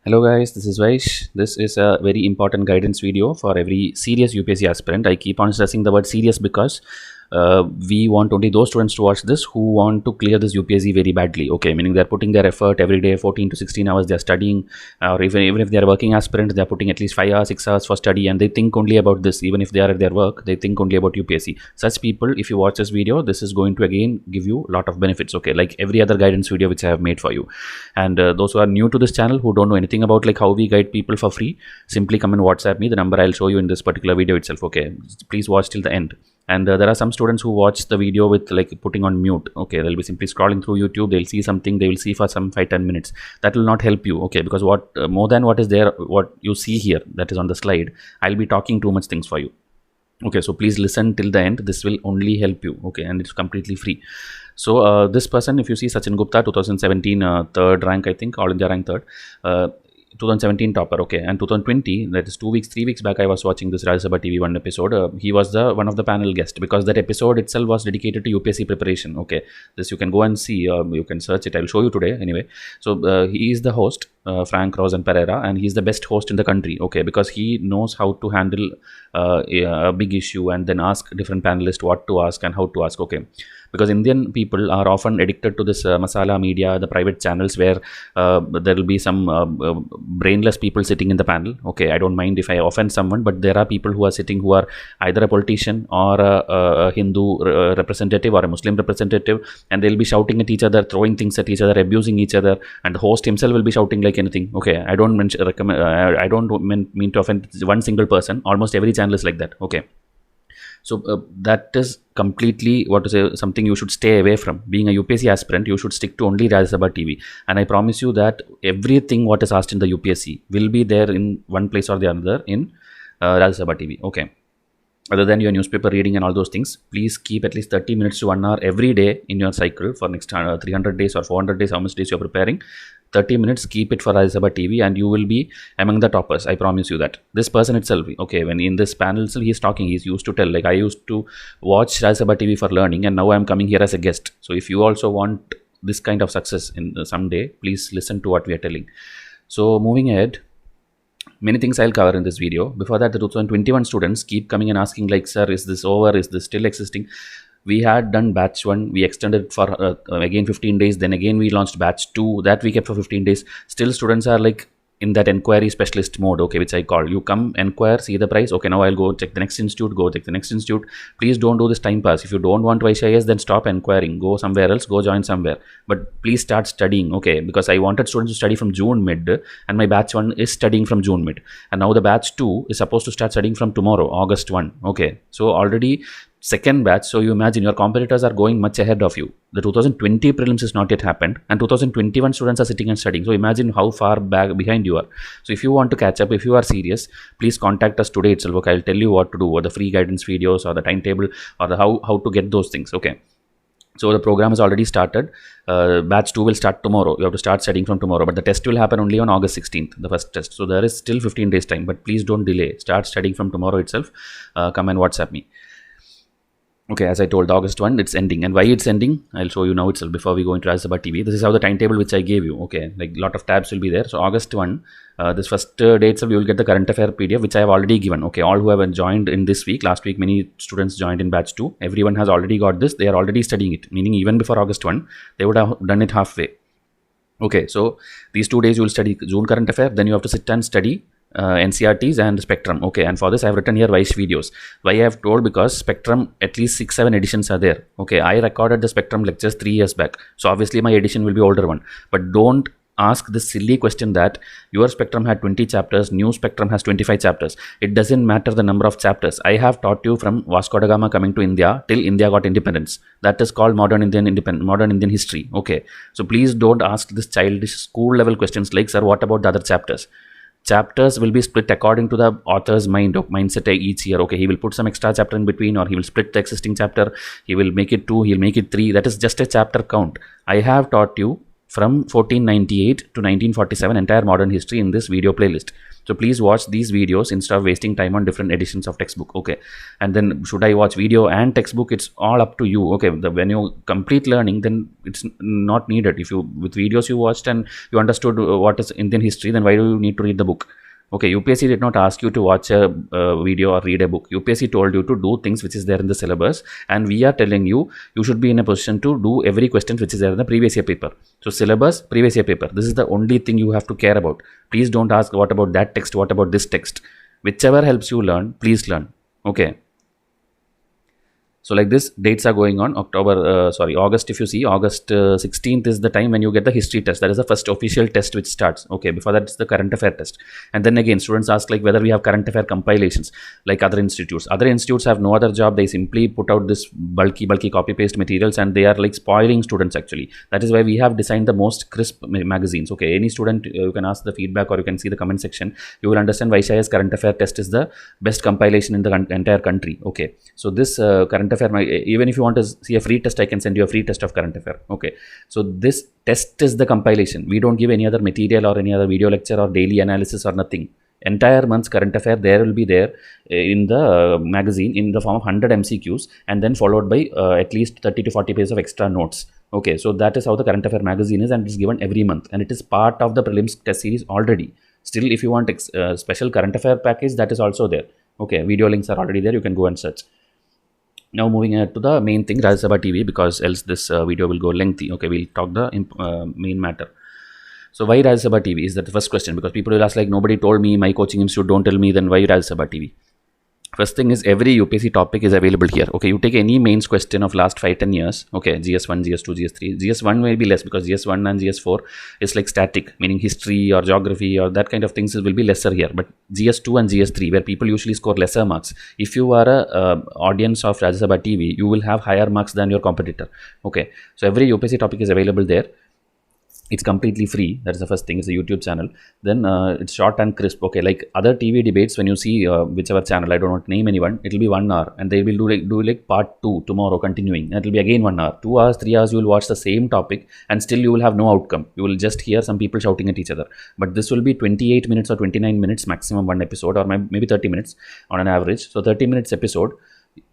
Hello guys, this is Vaish. This is a very important guidance video for every serious UPSC aspirant. I keep on stressing the word serious because we want only those students to watch this who want to clear this UPSC very badly. Okay, meaning they're putting their effort every day, 14 to 16 hours they're studying, or even if they're working aspirant, they're putting at least 5 hours, 6 hours for study, and they think only about this. Even if they are at their work, they think only about UPSC. Such people, if you watch this video, this is going to again give you a lot of benefits. Okay, like every other guidance video which I have made for you. And those who are new to this channel, who don't know anything about like how we guide people for free, simply come and WhatsApp me. The number I'll show you in this particular video itself. Okay, please watch till the end. And there are some students who watch the video with like putting on mute. Okay, they'll be simply scrolling through YouTube, they'll see something, they will see for some 5-10 minutes. That will not help you. Okay, because what more than what is there, what you see here, that is on the slide, I'll be talking too much things for you. Okay, so please listen till the end. This will only help you. Okay, and it's completely free. So this person, if you see, Sachin Gupta, 2017 third rank, I think, All India rank third, 2017 topper. Okay, and 2020, that is 3 weeks back, I was watching this Rajya Sabha TV 1 episode. He was the one of the panel guest, because that episode itself was dedicated to UPSC preparation. Okay, this you can go and see, you can search it, I'll show you today anyway. So he is the host, Frank Rosen-Pereira, and he's the best host in the country. Okay, because he knows how to handle a big issue and then ask different panelists what to ask and how to ask. Okay, because Indian people are often addicted to this masala media, the private channels, where there will be some brainless people sitting in the panel. Okay, I don't mind if I offend someone, but there are people who are sitting who are either a politician or a Hindu representative or a Muslim representative, and they'll be shouting at each other, throwing things at each other, abusing each other, and the host himself will be shouting like anything. Okay, I don't mean to offend one single person. Almost every channel is like that. Okay. So that is completely, what to say, something you should stay away from. Being a UPSC aspirant, you should stick to only Rajya Sabha TV. And I promise you that everything what is asked in the UPSC will be there in one place or the other in Rajya Sabha TV. Okay. Other than your newspaper reading and all those things, please keep at least 30 minutes to 1 hour every day in your cycle for next 300 days or 400 days, how much days you're preparing. 30 minutes, keep it for Rajya Sabha TV, and you will be among the toppers. I promise you that. This person itself, okay, when in this panel itself, he's talking, he's used to tell, like, I used to watch Rajya Sabha TV for learning, and now I'm coming here as a guest. So if you also want this kind of success in someday, please listen to what we are telling. So moving ahead, many things I'll cover in this video. Before that, the 2021 students keep coming and asking like, sir, is this over? Is this still existing? We had done batch 1, we extended for again 15 days, then again we launched batch 2, that we kept for 15 days. Still students are like in that enquiry specialist mode, okay, which I call. You come, enquire, see the price, okay, now I'll go check the next institute, go check the next institute. Please don't do this time pass. If you don't want to ICIS, then stop enquiring, go somewhere else, go join somewhere. But please start studying, okay, because I wanted students to study from June mid, and my batch 1 is studying from June mid. And now the batch 2 is supposed to start studying from tomorrow, August 1, okay. So already second batch, so you imagine your competitors are going much ahead of you. The 2020 prelims is not yet happened, and 2021 students are sitting and studying. So imagine how far back behind you are. So if you want to catch up, if you are serious, please contact us today itself. Okay, I'll tell you what to do, or the free guidance videos, or the timetable, or the how to get those things. Okay. So the program has already started. Batch 2 will start tomorrow. You have to start studying from tomorrow, but the test will happen only on August 16th, the first test. So there is still 15 days time, but please don't delay. Start studying from tomorrow itself. Come and WhatsApp me. Okay, as I told, August 1, it's ending. And why it's ending, I'll show you now itself before we go into Rajya Sabha TV. This is how the timetable which I gave you. Okay, like lot of tabs will be there. So August 1, this first day itself, you will get the current affair PDF, which I have already given. Okay, all who have joined in this week, last week, many students joined in batch 2. Everyone has already got this. They are already studying it, meaning even before August 1, they would have done it halfway. Okay, so these 2 days you will study June current affair, then you have to sit and study NCRTs and Spectrum. Okay, and for this I have written here Vaish videos. Why I have told? Because Spectrum, at least 6-7 editions are there. Okay, I recorded the Spectrum lectures 3 years back, so obviously my edition will be older one. But don't ask this silly question that your Spectrum had 20 chapters, new Spectrum has 25 chapters. It doesn't matter the number of chapters. I have taught you from Vasco da Gama coming to India till India got independence. That is called modern Indian history. Okay, so please don't ask this childish school level questions like, sir, what about the other chapters? Chapters will be split according to the author's mindset each year. Okay, he will put some extra chapter in between, or he will split the existing chapter. He will make it 2, he'll make it 3. That is just a chapter count. I have taught you from 1498 to 1947, entire modern history in this video playlist. So please watch these videos instead of wasting time on different editions of textbook. Okay, and then should I watch video and textbook? It's all up to you. Okay, when you complete learning, then it's not needed. If you with videos you watched and you understood what is Indian history, then why do you need to read the book? Okay, UPSC did not ask you to watch a video or read a book. UPSC told you to do things which is there in the syllabus, and we are telling you you should be in a position to do every question which is there in the previous year paper. So syllabus, previous year paper. This is the only thing you have to care about. Please don't ask what about that text, what about this text. Whichever helps you learn, please learn. Okay. So like this, dates are going on August. If you see, August 16th is the time when you get the history test. That is the first official test which starts. Okay, before that it's the current affair test. And then again, students ask like whether we have current affair compilations like other institutes. Other institutes have no other job. They simply put out this bulky copy paste materials, and they are like spoiling students actually. That is why we have designed the most crisp magazines. Okay, any student, you can ask the feedback or you can see the comment section. You will understand why Vaishaya's current affair test is the best compilation in the entire country. Okay, so this current affair, even if you want to see a free test, I can send you a free test of current affair. Okay, so this test is the compilation. We don't give any other material or any other video lecture or daily analysis or nothing. Entire month's current affair there will be there in the magazine in the form of 100 MCQs, and then followed by at least 30 to 40 pages of extra notes. Okay, so that is how the current affair magazine is, and it's given every month, and it is part of the prelims test series already. Still, if you want special current affair package, that is also there. Okay, video links are already there. You can go and search. Now moving ahead to the main thing, Rajya Sabha TV, because else this video will go lengthy. Okay, we'll talk the main matter. So why Rajya Sabha TV is that the first question, because people will ask like, nobody told me, my coaching institute don't tell me, then why Rajya Sabha TV? First thing is, every UPSC topic is available here. Okay, you take any mains question of last 5-10 years. Okay, GS1, GS2, GS3. GS1 may be less because GS1 and GS4 is like static, meaning history or geography or that kind of things will be lesser here. But GS2 and GS3, where people usually score lesser marks, if you are a audience of Rajya Sabha TV, you will have higher marks than your competitor. Okay, so every UPSC topic is available there. It's completely free. That's the first thing. It's a YouTube channel. Then it's short and crisp. Okay, like other TV debates, when you see whichever channel, I don't want to name anyone, it will be 1 hour, and they will do like part 2 tomorrow continuing. It will be again 1 hour. 2 hours, 3 hours, you will watch the same topic, and still you will have no outcome. You will just hear some people shouting at each other. But this will be 28 minutes or 29 minutes maximum one episode, or maybe 30 minutes on an average. So 30 minutes episode,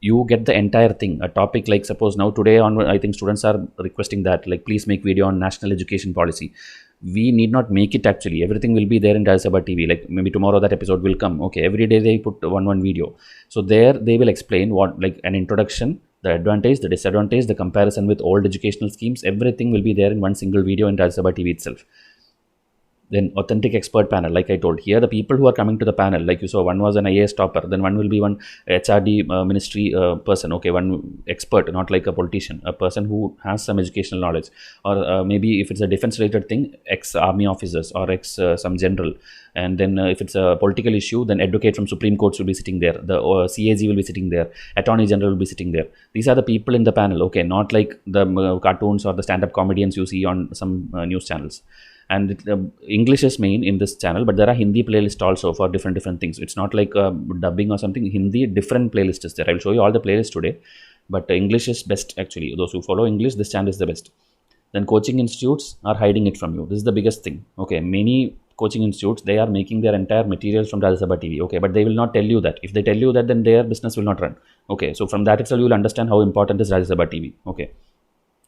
you get the entire thing. A topic like, suppose now today onward, I think students are requesting that like, please make video on national education policy. We need not make it actually. Everything will be there in Rajya Sabha TV. Like maybe tomorrow that episode will come. Okay, every day they put one video. So there they will explain what, like an introduction, the advantage, the disadvantage, the comparison with old educational schemes. Everything will be there in one single video in Rajya Sabha TV itself. Then authentic expert panel, like I told here, the people who are coming to the panel, like you saw, one was an IAS topper, then one will be one HRD ministry person. Okay, one expert, not like a politician, a person who has some educational knowledge, or maybe if it's a defense related thing, ex-army officers or some general. And then if it's a political issue, then advocate from Supreme Courts will be sitting there, the CAG will be sitting there, Attorney General will be sitting there. These are the people in the panel. Okay, not like the cartoons or the stand-up comedians you see on some news channels. And English is main in this channel, but there are Hindi playlists also for different things. It's not like dubbing or something. Hindi, different playlists is there. I will show you all the playlists today, but English is best actually. Those who follow English, this channel is the best. Then coaching institutes are hiding it from you. This is the biggest thing. Okay, many coaching institutes, they are making their entire materials from Rajya Sabha TV. Okay, but they will not tell you that. If they tell you that, then their business will not run. Okay, so from that itself you will understand how important is Rajya Sabha TV. Okay.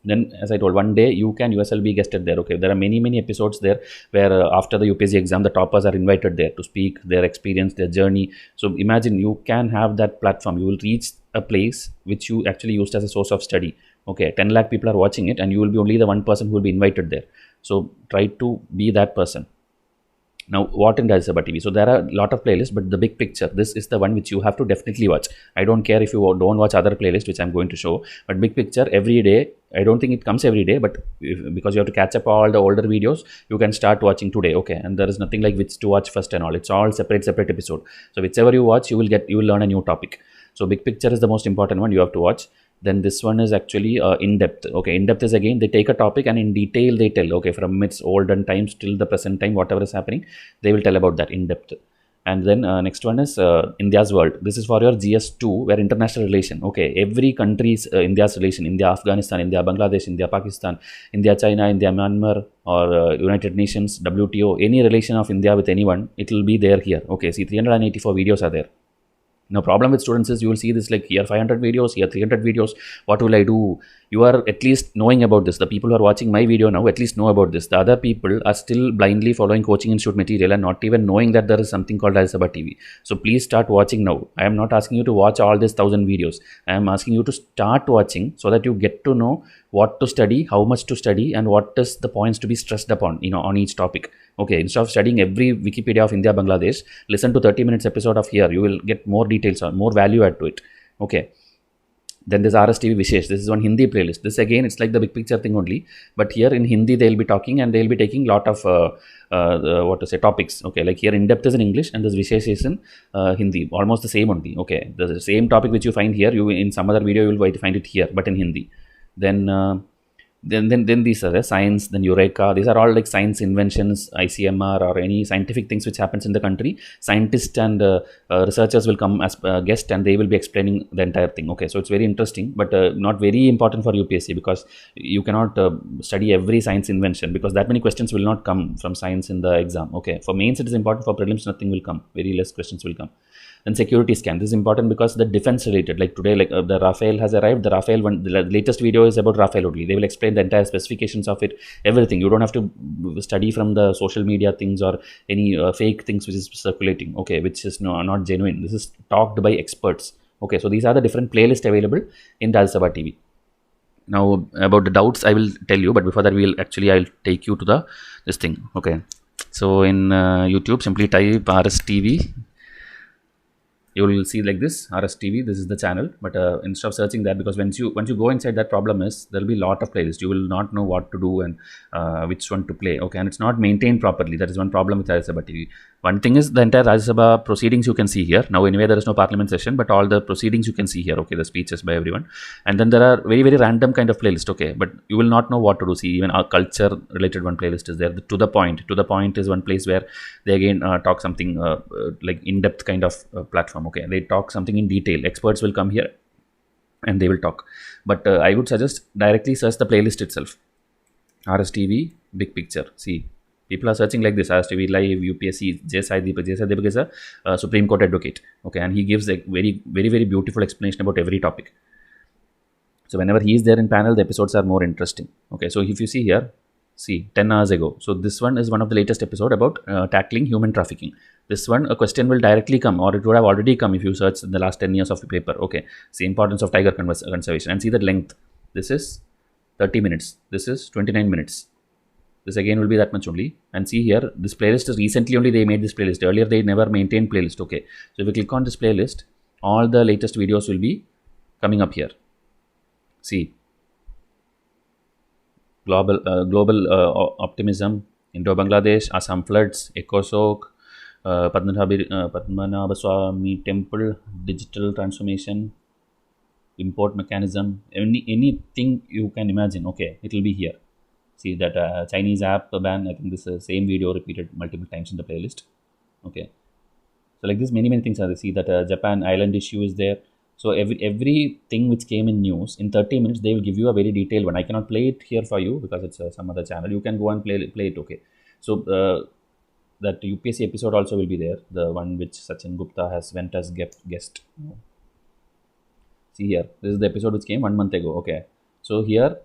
Then, as I told, one day you can USL be guested there. Okay, there are many episodes there where after the UPSC exam, the toppers are invited there to speak their experience, their journey. So imagine you can have that platform. You will reach a place which you actually used as a source of study. Okay, 10 lakh people are watching it, and you will be only the one person who will be invited there. So try to be that person. Now, what in Rajya Sabha TV? So there are a lot of playlists, but the big picture, this is the one which you have to definitely watch. I don't care if you don't watch other playlists, which I'm going to show, but big picture every day. I don't think it comes every day, but because you have to catch up all the older videos, you can start watching today. Okay, and there is nothing like which to watch first and all. It's all separate episode. So whichever you watch, you will learn a new topic. So big picture is the most important one you have to watch. Then this one is actually in-depth. Okay, in-depth is again, they take a topic and in detail they tell, okay, from its olden times till the present time, whatever is happening, they will tell about that in-depth. And then next one is India's world. This is for your GS2, where international relation. Okay, every country's India's relation: India, Afghanistan, India, Bangladesh, India, Pakistan, India, China, India, Myanmar, or United Nations, WTO. Any relation of India with anyone, it will be there here. Okay, see, 384 videos are there. Now, problem with students is you will see this like here 500 videos, here 300 videos. What will I do? You are at least knowing about this. The people who are watching my video now at least know about this. The other people are still blindly following coaching institute material and not even knowing that there is something called Rajya Sabha TV. So please start watching now. I am not asking you to watch all these 1000 videos. I am asking you to start watching so that you get to know what to study, how much to study, and what is the points to be stressed upon, on each topic. Okay, instead of studying every Wikipedia of India, Bangladesh, listen to 30 minutes episode of here. You will get more details or more value add to it. Okay. Then there's RSTV Vishesh. This is one Hindi playlist. This again, it's like the big picture thing only. But here in Hindi, they'll be talking and they'll be taking lot of topics. Okay, like here in depth is in English and this Vishesh is in Hindi. Almost the same only. Okay, the same topic which you find here, you in some other video you will find it here, but in Hindi. Then these are the science, then Eureka. These are all like science inventions, ICMR, or any scientific things which happens in the country. Scientists and researchers will come as guest and they will be explaining the entire thing. Okay, so it's very interesting, but not very important for UPSC because you cannot study every science invention because that many questions will not come from science in the exam. Okay, for mains it is important. For prelims nothing will come. Very less questions will come. Then security scan. This is important because the defense related, like today, like the Rafale has arrived. The Rafale one, the latest video is about Rafale only. They will explain the entire specifications of it, everything. You don't have to study from the social media things or any fake things which is circulating. Okay, which is not genuine. This is talked by experts. Okay, so these are the different playlists available in Rajya Sabha TV. Now about the doubts I will tell you, but before that I'll take you to this thing. Okay, so in YouTube simply type RSTV. You will see like this RSTV. This is the channel, but instead of searching that, because once you go inside, that problem is there will be a lot of playlists. You will not know what to do and which one to play. Okay, and it's not maintained properly. That is one problem with Rajya Sabha TV. One thing is the entire Rajya Sabha proceedings you can see here. Now anyway there is no parliament session, but all the proceedings you can see here. Okay, the speeches by everyone, and then there are very random kind of playlist. Okay, but you will not know what to do. See, even our culture related one playlist is there. To the point. To the point is one place where they again talk something like in depth kind of platform. Okay, they talk something in detail. Experts will come here and they will talk, but I would suggest directly search the playlist itself. RSTV big picture. See, people are searching like this: RSTV live, UPSC, J. Sai Deepak is a Supreme Court advocate. Okay, and he gives a very beautiful explanation about every topic. So whenever he is there in panel, the episodes are more interesting. Okay, so if you see here, see 10 hours ago. So this one is one of the latest episode about tackling human trafficking. This one, a question will directly come, or it would have already come if you search in the last 10 years of the paper. Okay, the importance of tiger conservation, and see the length. This is 30 minutes. This is 29 minutes. This again will be that much only. And see here, this playlist is recently only they made this playlist. Earlier they never maintained playlist. Okay, so if you click on this playlist, all the latest videos will be coming up here. See, global optimism, Indo-Bangladesh, Assam floods, EcoSoc, Padmanabha Swami temple, digital transformation, import mechanism, anything you can imagine. Okay, it will be here. See that Chinese app ban. I think this same video repeated multiple times in the playlist. Okay, so like this, many things are there. See that Japan island issue is there. So everything which came in news in 30 minutes, they will give you a very detailed one. I cannot play it here for you because it's some other channel. You can go and play it. Okay, so that UPSC episode also will be there. The one which Sachin Gupta has went as guest. See here, this is the episode which came 1 month ago. Okay, so here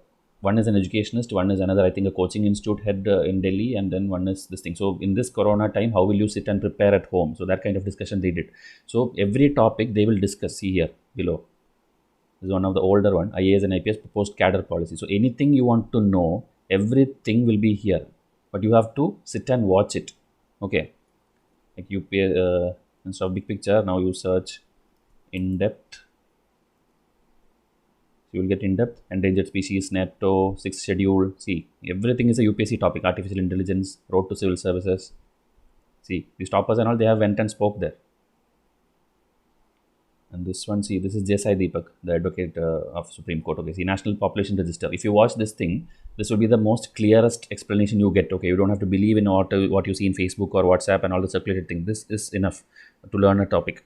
one is an educationist, one is another, I think, a coaching institute head in Delhi, and then one is this thing. So in this corona time, how will you sit and prepare at home? So that kind of discussion they did. So every topic they will discuss. See here below. This is one of the older one, IAS and IPS proposed cadre policy. So anything you want to know, everything will be here, but you have to sit and watch it. Okay, like UPS instead of big picture, now you search in depth. You will get in depth, endangered species, NATO, 6th schedule. See, everything is a UPSC topic. Artificial intelligence, road to civil services. See, these toppers and all, they have went and spoke there. And this one, see, this is J. Sai Deepak, the advocate of Supreme Court. Okay, see, National Population Register. If you watch this thing, this will be the most clearest explanation you get. Okay, you don't have to believe in what you see in Facebook or WhatsApp and all the circulated thing. This is enough to learn a topic.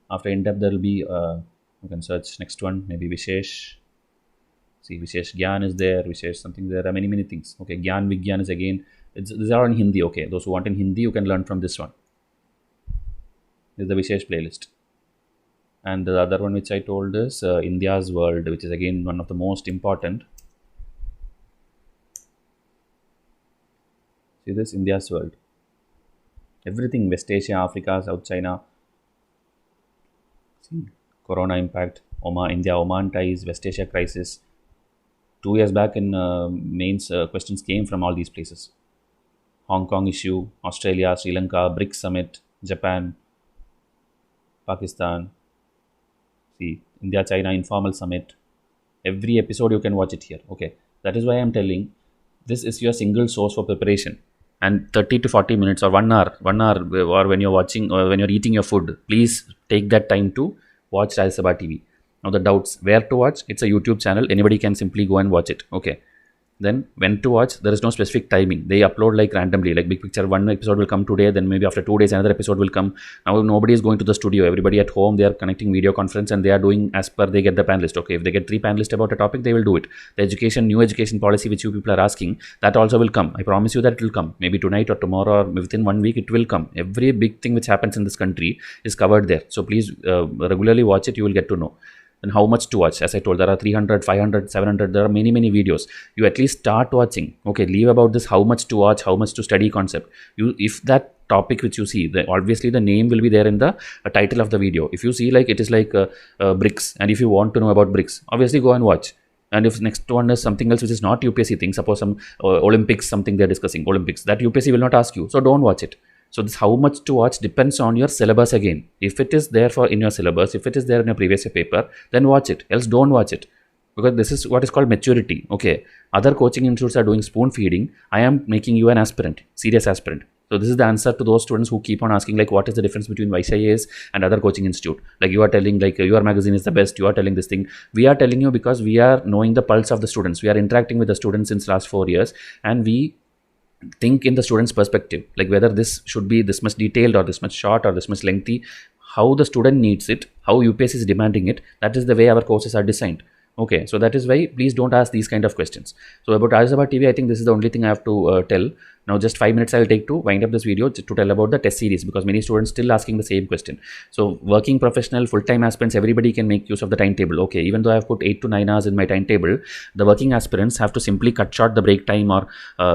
After in depth, there will be you can search next one, maybe Vishesh. See, Vishesh Gyan is there, Vishesh something. There are many things. Okay, Gyan Vigyan is again. These are in Hindi. Okay, those who want in Hindi, you can learn from this one. This is the Vishesh playlist. And the other one which I told is India's World, which is again one of the most important. See this, India's World. Everything, West Asia, Africa, South China. See, Corona impact, India-Oman ties, West Asia crisis. 2 years back in mains, questions came from all these places. Hong Kong issue, Australia, Sri Lanka, BRICS summit, Japan, Pakistan. See, India-China informal summit. Every episode you can watch it here. Okay, that is why I am telling this is your single source for preparation. And 30 to 40 minutes or 1 hour, or when you're watching or when you're eating your food, please take that time to watch Rajya Sabha TV. Now the doubts, where to watch? It's a YouTube channel. Anybody can simply go and watch it. Okay. Then when to watch, there is no specific timing. They upload like randomly, like Big Picture, one episode will come today, then maybe after 2 days another episode will come. Now nobody is going to the studio. Everybody at home, they are connecting video conference and they are doing as per they get the panelist. Okay, if they get 3 panelists about a topic, they will do it. The new education policy which you people are asking, that also will come. I promise you that it will come. Maybe tonight or tomorrow or within 1 week it will come. Every big thing which happens in this country is covered there. So please regularly watch it. You will get to know. And how much to watch? As I told, there are 300, 500, 700, there are many videos. You at least start watching. Okay, leave about this, how much to watch, how much to study concept. If that topic which you see, obviously the name will be there in the title of the video. If you see like it is like BRICS, and if you want to know about BRICS, obviously go and watch. And if next one is something else which is not UPSC thing, suppose some Olympics, something they're discussing, Olympics, that UPSC will not ask you. So don't watch it. So this how much to watch depends on your syllabus again. If it is there in your syllabus, if it is there in your previous year paper, then watch it. Else don't watch it. Because this is what is called maturity. Okay. Other coaching institutes are doing spoon feeding. I am making you an aspirant, serious aspirant. So this is the answer to those students who keep on asking like what is the difference between YCIAs and other coaching institute. Like you are telling like your magazine is the best, you are telling this thing. We are telling you because we are knowing the pulse of the students. We are interacting with the students since last 4 years and we think in the student's perspective, like whether this should be this much detailed or this much short or this much lengthy, how the student needs it, how UPSC is demanding it. That is the way our courses are designed. Okay, so that is why please don't ask these kind of questions. So about Rajya Sabha TV, I think this is the only thing I have to tell. Now just 5 minutes I will take to wind up this video to tell about the test series because many students still asking the same question. So working professional, full-time aspirants, everybody can make use of the timetable. Okay, even though I have put 8 to 9 hours in my timetable, the working aspirants have to simply cut short the break time or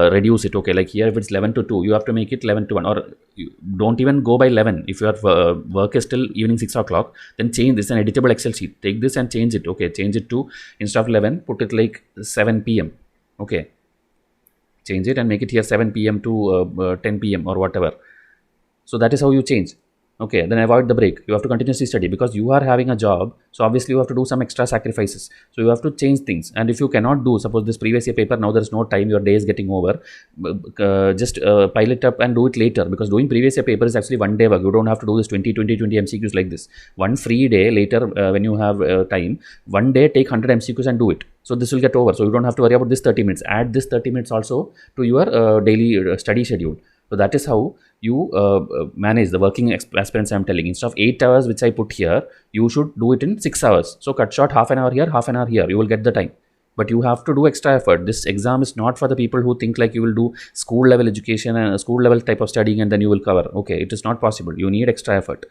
reduce it. Okay, like here if it's 11 to 2, you have to make it 11 to 1 or don't even go by 11. If your work is still evening 6 o'clock, then change this, an editable Excel sheet. Take this and change it. Okay, change it to instead of 11, put it like 7 p.m. Okay. Change it and make it here 7 p.m. to 10 p.m. or whatever. So that is how you change. Okay, then avoid the break. You have to continuously study because you are having a job. So obviously you have to do some extra sacrifices. So you have to change things. And if you cannot do, suppose this previous year paper, now there is no time, your day is getting over. Just pile it up and do it later because doing previous year paper is actually 1 day work. You don't have to do this 20 MCQs like this. One free day later when you have time, 1 day take 100 MCQs and do it. So this will get over. So you don't have to worry about this 30 minutes. Add this 30 minutes also to your daily study schedule. So that is how you manage the working aspirants I am telling. Instead of 8 hours which I put here, you should do it in 6 hours. So cut short half an hour here, half an hour here. You will get the time. But you have to do extra effort. This exam is not for the people who think like you will do school level education and a school level type of studying and then you will cover. Okay, it is not possible. You need extra effort.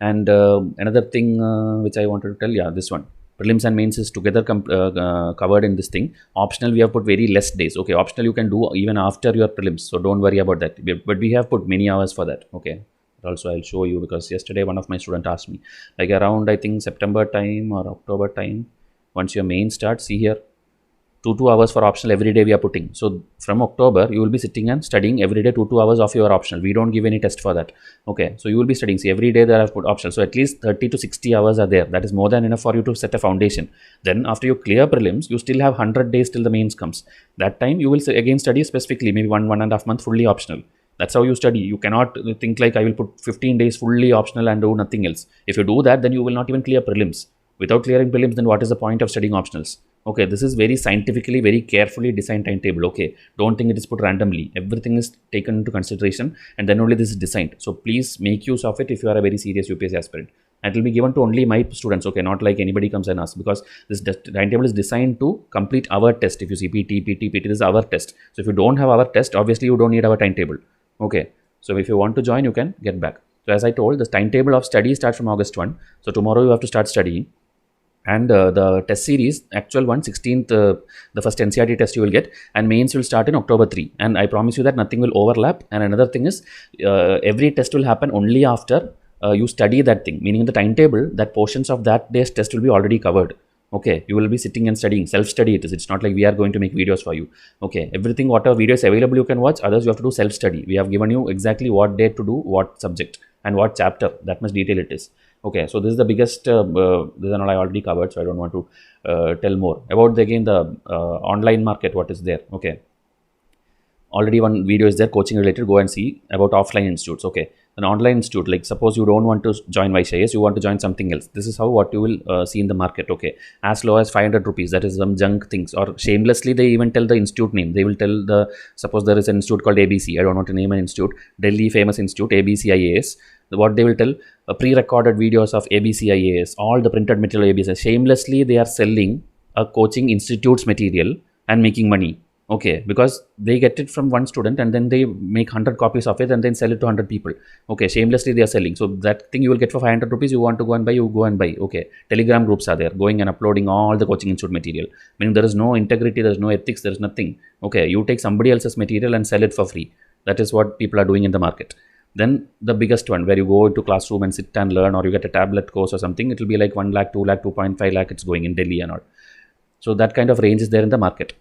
And another thing which I wanted to tell, yeah, this one. Prelims and mains is together covered in this thing. Optional, we have put very less days. Okay, optional you can do even after your prelims. So don't worry about that. But we have put many hours for that. Okay. Also, I'll show you because yesterday one of my students asked me. Like around, I think, September time or October time. Once your main starts, see here. 2 hours for optional every day we are putting. So from October, you will be sitting and studying every day 2 hours of your optional. We don't give any test for that. Okay. So you will be studying. See, every day there are put optional. So at least 30 to 60 hours are there. That is more than enough for you to set a foundation. Then after you clear prelims, you still have 100 days till the mains comes. That time you will again study specifically, maybe 1.5 months fully optional. That's how you study. You cannot think like I will put 15 days fully optional and do nothing else. If you do that, then you will not even clear prelims. Without clearing prelims, then what is the point of studying optionals? Okay, this is very scientifically, very carefully designed timetable. Okay, don't think it is put randomly. Everything is taken into consideration, and then only this is designed. So please make use of it if you are a very serious UPSC aspirant. And it will be given to only my students. Okay, not like anybody comes and asks, because this timetable is designed to complete our test. If you see PT, this is our test. So if you don't have our test, obviously you don't need our timetable. Okay, so if you want to join, you can get back. So as I told, the timetable of study starts from August 1. So tomorrow you have to start studying. And the test series, actual one, 16th, the first NCERT test you will get, and mains will start in October 3. And I promise you that nothing will overlap. And another thing is, every test will happen only after you study that thing, meaning the timetable, that portions of that day's test will be already covered. Okay, you will be sitting and studying, self-study it is. It's not like we are going to make videos for you. Okay, everything, whatever videos available you can watch, others you have to do self-study. We have given you exactly what day to do, what subject, and what chapter, that much detail it is. Okay, so this is the biggest, this is all I already covered, so I don't want to tell more. About the online market, what is there. Okay, already one video is there, coaching related, go and see about offline institutes. Okay, an online institute, like suppose you don't want to join Vaishya, you want to join something else. This is how what you will see in the market. Okay, as low as 500 rupees, that is some junk things, or shamelessly they even tell the institute name. They will tell suppose there is an institute called ABC, I don't want to name an institute, Delhi famous institute, ABC IAS. What they will tell, pre-recorded videos of ABC IAS, all the printed material ABC. Shamelessly they are selling a coaching institute's material and making money. Okay, because they get it from one student and then they make 100 copies of it and then sell it to 100 people. Okay, shamelessly they are selling. So that thing you will get for 500 rupees, you want to go and buy, you go and buy. Okay, Telegram groups are there, going and uploading all the coaching institute material. Meaning there is no integrity, there is no ethics, there is nothing. Okay, you take somebody else's material and sell it for free. That is what people are doing in the market. Then the biggest one, where you go into classroom and sit and learn, or you get a tablet course or something, it will be like 1 lakh, 2 lakh, 2.5 lakh, it's going in Delhi and all. So that kind of range is there in the market.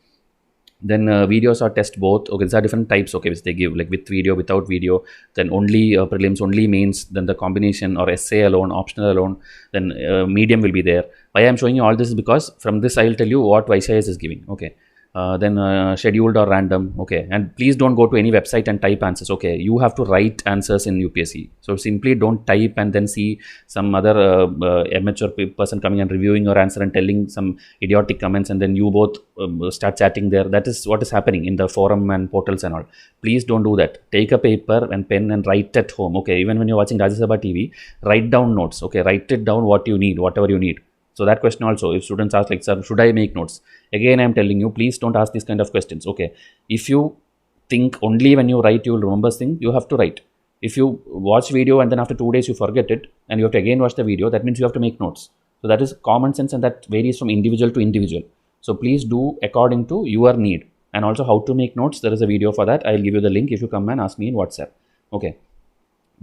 Then videos are test both. Okay, these are different types, okay, which they give, like with video, without video, then only prelims, only mains, then the combination or essay alone, optional alone, then medium will be there. Why I am showing you all this is because from this I will tell you what YCIS is giving. Okay, then scheduled or random. Okay, and please don't go to any website and type answers. Okay, you have to write answers in UPSC. So simply don't type and then see some other amateur person coming and reviewing your answer and telling some idiotic comments, and then you both start chatting there. That is what is happening in the forum and portals and all. Please don't do that. Take a paper and pen and write at home. Okay, even when you're watching Rajya Sabha TV, write down notes. Okay, write it down what you need, whatever you need. So that question also, if students ask like, sir, should I make notes? Again, I am telling you, please don't ask these kind of questions. Okay, if you think only when you write you will remember things, you have to write. If you watch video and then after 2 days you forget it and you have to again watch the video, that means you have to make notes. So that is common sense, and that varies from individual to individual. So please do according to your need. And also how to make notes, there is a video for that. I will give you the link if you come and ask me in WhatsApp. Okay.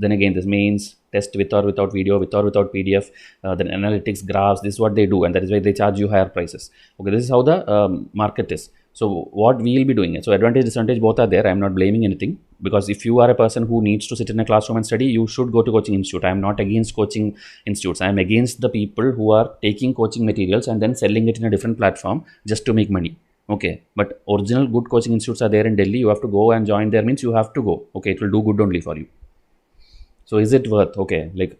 Then again, this mains, test with or without video, with or without PDF, then analytics, graphs, this is what they do, and that is why they charge you higher prices. Okay, this is how the market is. So what we will be doing it. So advantage, disadvantage, both are there. I am not blaming anything, because if you are a person who needs to sit in a classroom and study, you should go to coaching institute. I am not against coaching institutes. I am against the people who are taking coaching materials and then selling it in a different platform just to make money. Okay, but original good coaching institutes are there in Delhi. You have to go and join there, means you have to go. Okay, it will do good only for you. So is it worth? Okay, like,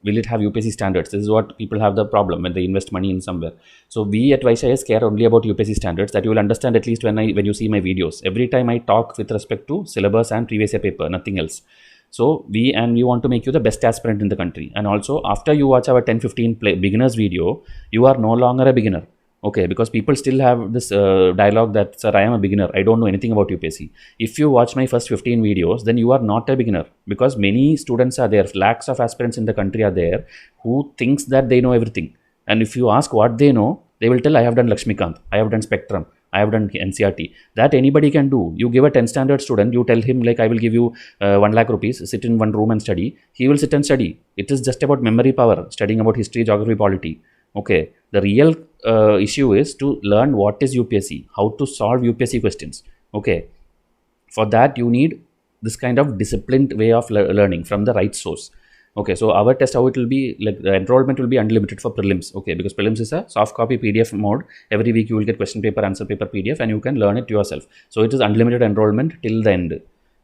will it have UPSC standards? This is what people have the problem when they invest money in somewhere. So we at YCIS care only about UPSC standards, that you will understand at least when you see my videos. Every time I talk with respect to syllabus and previous year paper, nothing else. So we want to make you the best aspirant in the country. And also after you watch our 10-15 beginners video, you are no longer a beginner. Okay, because people still have this dialogue that, sir, I am a beginner, I don't know anything about UPSC. If you watch my first 15 videos, then you are not a beginner, because many students are there, lakhs of aspirants in the country are there who thinks that they know everything. And if you ask what they know, they will tell, I have done Lakshmikant, I have done Spectrum, I have done NCERT. That anybody can do. You give a 10th standard student, you tell him like, I will give you 1 lakh rupees, sit in one room and study. He will sit and study. It is just about memory power, studying about history, geography, polity. Okay, the real issue is to learn what is UPSC, how to solve UPSC questions. Okay, for that you need this kind of disciplined way of learning from the right source. Okay, so our test, how it will be, like the enrollment will be unlimited for prelims. Okay, because prelims is a soft copy PDF mode. Every week you will get question paper, answer paper PDF, and you can learn it yourself. So it is unlimited enrollment till the end.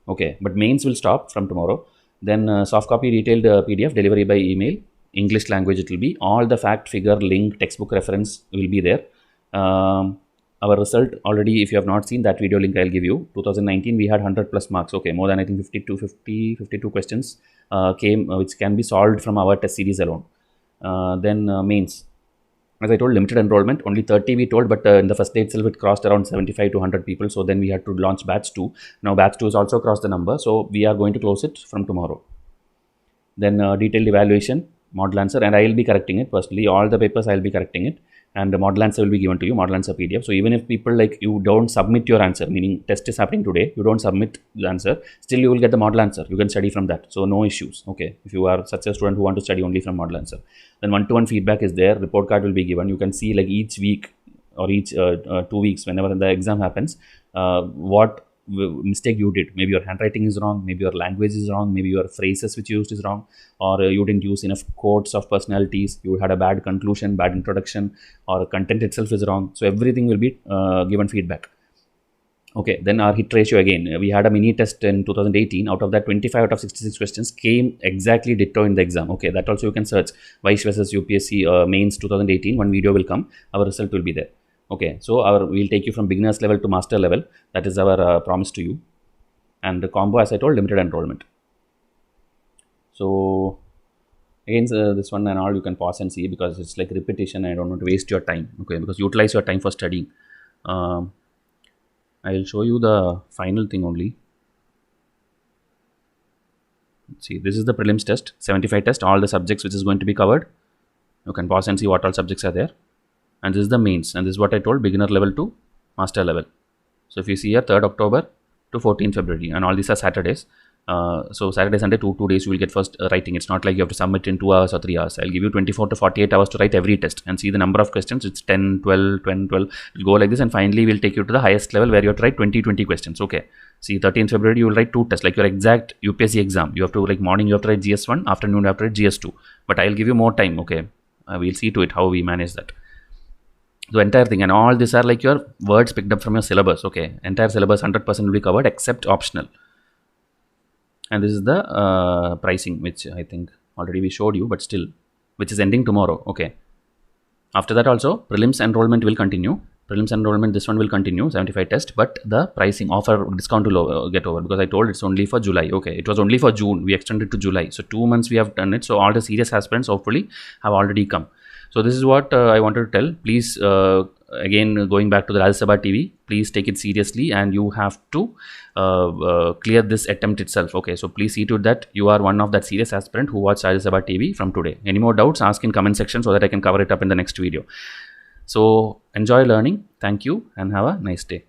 Okay, but mains will stop from tomorrow. Then soft copy detailed PDF delivery by email, English language it will be. All the fact, figure, link, textbook reference will be there. Our result already, if you have not seen that video link, I'll give you. 2019 we had 100 plus marks. Okay, more than I think 52 questions came which can be solved from our test series alone. Then mains. As I told, limited enrollment, only 30 we told, but in the first day itself it crossed around 75 to 100 people. So then we had to launch batch 2. Now batch 2 is also crossed the number. So we are going to close it from tomorrow. Then detailed evaluation, model answer, and I will be correcting it personally. All the papers I will be correcting it, and the model answer will be given to you, model answer PDF. So even if people like you don't submit your answer, meaning test is happening today, you don't submit the answer, still you will get the model answer. You can study from that. So no issues. Okay, if you are such a student who want to study only from model answer, then one-to-one feedback is there. Report card will be given. You can see like each week or each 2 weeks, whenever the exam happens, what mistake you did. Maybe your handwriting is wrong, maybe your language is wrong, maybe your phrases which you used is wrong, or you didn't use enough quotes of personalities, you had a bad conclusion, bad introduction, or content itself is wrong. So everything will be given feedback. Okay, then our hit ratio again. We had a mini test in 2018. Out of that, 25 out of 66 questions came exactly ditto in the exam. Okay, that also you can search. Vice versus UPSC mains 2018. One video will come. Our result will be there. Okay, so we'll take you from beginners level to master level. That is our promise to you. And the combo, as I told, limited enrollment. So again, this one and all you can pause and see because it's like repetition. I don't want to waste your time. Okay, because utilize your time for studying. I will show you the final thing only. Let's see, this is the prelims test, 75 test, all the subjects which is going to be covered. You can pause and see what all subjects are there. And this is the mains, and this is what I told, beginner level to master level. So if you see here, 3rd October to 14th February, and all these are Saturdays. So Saturday, Sunday, two days you will get first writing. It's not like you have to submit in 2 hours or 3 hours. I'll give you 24 to 48 hours to write every test and see the number of questions. It's 10, 12, 10, 12. It'll go like this, and finally we'll take you to the highest level where you have to write 20 questions. Okay. See, 13th February you will write 2 tests, like your exact UPSC exam. You have to, like, morning you have to write GS1, afternoon you have to write GS2. But I'll give you more time. Okay. We'll see to it how we manage that. The entire thing, and all these are like your words picked up from your syllabus. Okay, entire syllabus 100% will be covered except optional. And this is the pricing, which I think already we showed you, but still, which is ending tomorrow. Okay, after that also prelims enrollment will continue. Prelims enrollment, this one will continue, 75 test, but the pricing offer discount will get over, because I told it's only for July. Okay, it was only for June, we extended to July, so 2 months we have done it. So all the serious aspirants hopefully have already come. So this is what I wanted to tell. Please, again, going back to the Rajya Sabha TV, please take it seriously, and you have to clear this attempt itself. Okay, so please see to that you are one of that serious aspirant who watched Rajya Sabha TV from today. Any more doubts, ask in comment section so that I can cover it up in the next video. So enjoy learning. Thank you and have a nice day.